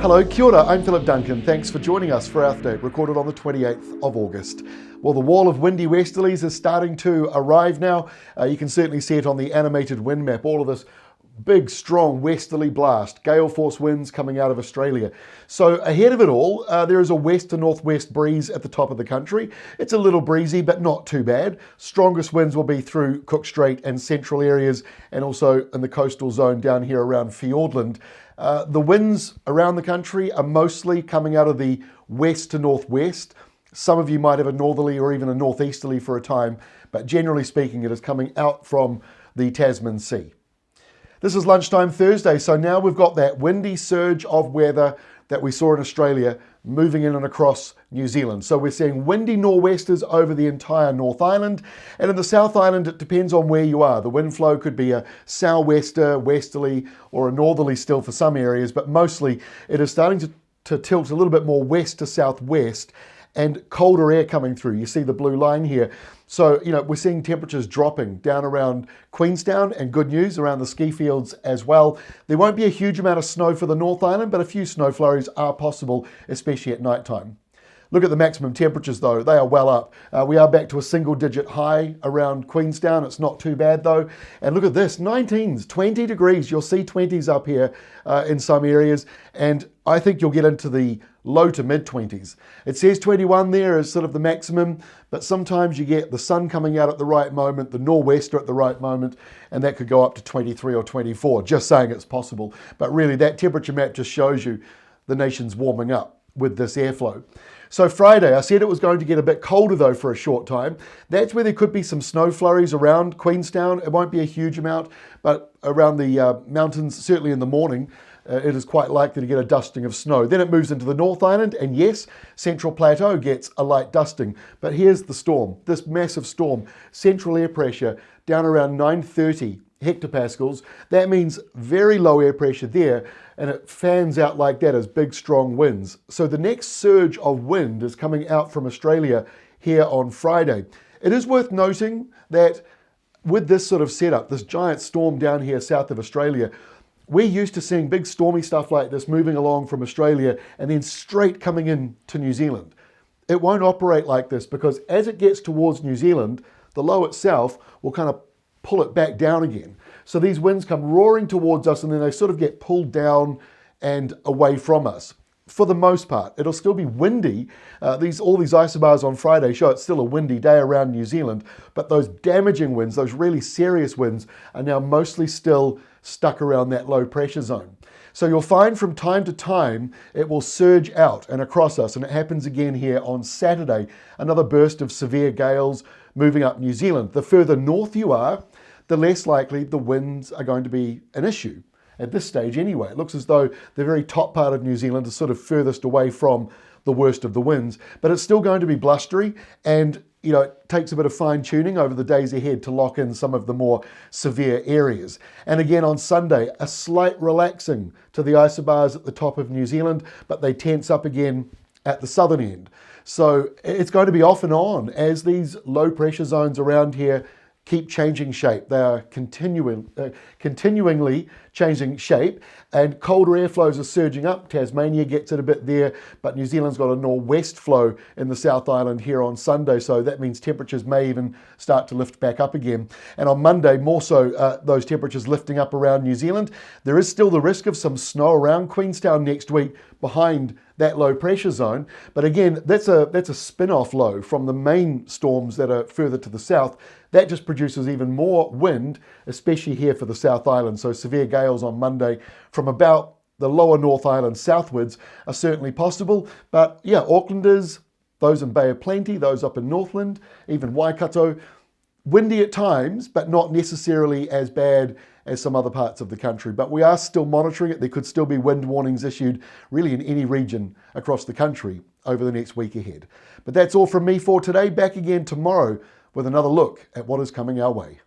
Hello, kia ora, I'm Philip Duncan. Thanks for joining us for our update recorded on the 28th of August. Well, the wall of windy westerlies is starting to arrive now. You can certainly see it on the animated wind map, all of this big, strong westerly blast, gale force winds coming out of Australia. So ahead of it all, there is a west to northwest breeze at the top of the country. It's a little breezy, but not too bad. Strongest winds will be through Cook Strait and central areas, and also in the coastal zone down here around Fiordland. The winds around the country are mostly coming out of the west to northwest. Some of you might have a northerly or even a northeasterly for a time, but generally speaking, it is coming out from the Tasman Sea. This is lunchtime Thursday, so now we've got that windy surge of weather that we saw in Australia moving in and across New Zealand. So we're seeing windy nor'westers over the entire North Island, and in the South Island it depends on where you are. The wind flow could be a sou'wester, westerly, or a northerly still for some areas, but mostly it is starting to tilt a little bit more west to southwest, and colder air coming through. You see the blue line here. So, we're seeing temperatures dropping down around Queenstown, and good news around the ski fields as well. There won't be a huge amount of snow for the North Island, but a few snow flurries are possible, especially at night time. Look at the maximum temperatures though, they are well up. We are back to a single digit high around Queenstown. It's not too bad though. And look at this, 19s, 20 degrees. You'll see 20s up here in some areas. And I think you'll get into the low to mid 20s. It says 21 there is sort of the maximum, but sometimes you get the sun coming out at the right moment, the nor'wester at the right moment, and that could go up to 23 or 24, just saying it's possible. But really that temperature map just shows you the nation's warming up with this airflow. So Friday, I said it was going to get a bit colder though for a short time. That's where there could be some snow flurries around Queenstown. It won't be a huge amount, but around the mountains, certainly in the morning, it is quite likely to get a dusting of snow. Then it moves into the North Island, and yes, Central Plateau gets a light dusting. But here's the storm, this massive storm, central air pressure down around 930 hectopascals. That means very low air pressure there, and it fans out like that as big, strong winds. So the next surge of wind is coming out from Australia here on Friday. It is worth noting that with this sort of setup, this giant storm down here south of Australia, we're used to seeing big stormy stuff like this moving along from Australia and then straight coming in to New Zealand. It won't operate like this because as it gets towards New Zealand, the low itself will kind of pull it back down again. So these winds come roaring towards us and then they sort of get pulled down and away from us. For the most part, it'll still be windy. All these isobars on Friday show it's still a windy day around New Zealand, but those damaging winds, those really serious winds, are now mostly still stuck around that low pressure zone. So you'll find from time to time it will surge out and across us, and it happens again here on Saturday. Another burst of severe gales moving up New Zealand. The further north you are, the less likely the winds are going to be an issue. At this stage anyway, it looks as though the very top part of New Zealand is sort of furthest away from the worst of the winds, but it's still going to be blustery, and it takes a bit of fine tuning over the days ahead to lock in some of the more severe areas. And again on Sunday, a slight relaxing to the isobars at the top of New Zealand, but they tense up again at the southern end. So it's going to be off and on as these low pressure zones around here keep changing shape. They are continuingly changing shape, and colder airflows are surging up. Tasmania gets it a bit there, but New Zealand's got a northwest flow in the South Island here on Sunday, so that means temperatures may even start to lift back up again. And on Monday, more so, those temperatures lifting up around New Zealand. There is still the risk of some snow around Queenstown next week behind that low pressure zone, but again, that's a spin-off low from the main storms that are further to the south. That just produces even more wind, especially here for the South Island. So severe gales on Monday from about the lower North Island southwards are certainly possible. But yeah, Aucklanders, those in Bay of Plenty, those up in Northland, even Waikato, windy at times, but not necessarily as bad as some other parts of the country. But we are still monitoring it. There could still be wind warnings issued really in any region across the country over the next week ahead. But that's all from me for today. Back again tomorrow with another look at what is coming our way.